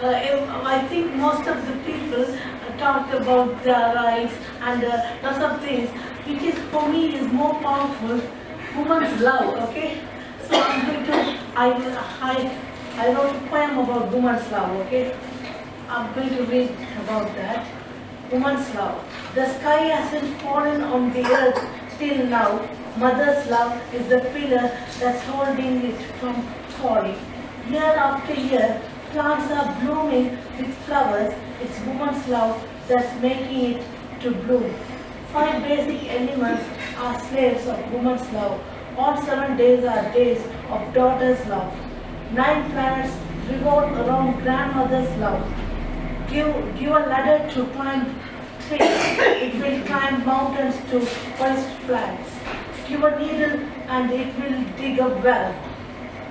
I think most of the people talked about their rights and lots of things, which is for me is more powerful. Woman's love, okay? So I'm going to, I wrote a poem about woman's love, okay? I'm going to read about that. Woman's love. The sky hasn't fallen on the earth till now. Mother's love is the pillar that's holding it from falling. Year after year, plants are blooming with flowers. It's woman's love that's making it to bloom. 5 basic elements are slaves of woman's love. All 7 days are days of daughter's love. 9 planets revolve around grandmother's love. Give a ladder to climb trees. It will climb mountains to hoist flags. Give a needle and it will dig a well.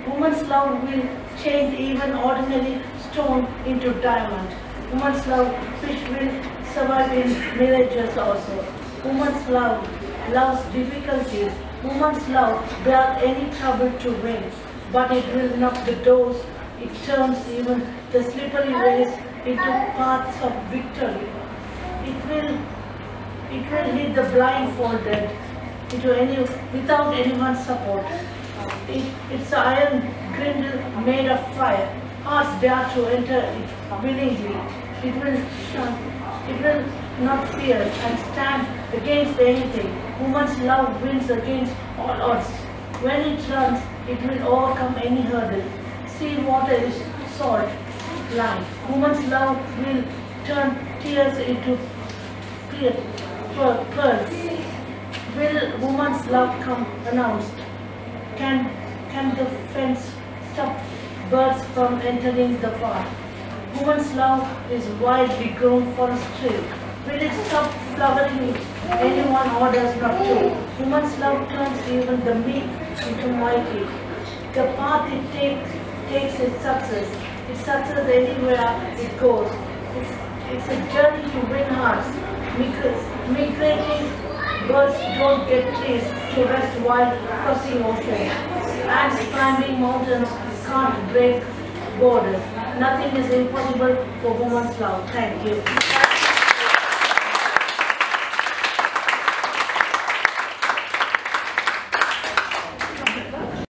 Woman's love will change even ordinary stone into diamond. Woman's love, fish will survive in mirages also. Woman's love loves difficulties. Woman's love bears any trouble to win, but it will knock the doors. It turns even the slippery ways into paths of victory. It will hit the blindfolded without anyone's support. It's an iron grindle made of fire. Hearts dare to enter it willingly. It will not fear and stand against anything. Woman's love wins against all odds. When it runs, it will overcome any hurdle. Sea water is salt line. Woman's love will turn tears into pearls. Will woman's love come announced? Can the fence stop birds from entering the farm? Woman's love is widely grown forestry. Will it stop flowering if anyone orders not to? Woman's love turns even the meek into mighty. The path it takes its success. Its success anywhere it goes. It's a journey to win hearts. Migrating birds don't get trees to rest while crossing oceans. Ants climbing mountains can't break borders. Nothing is impossible for woman's love. Thank you.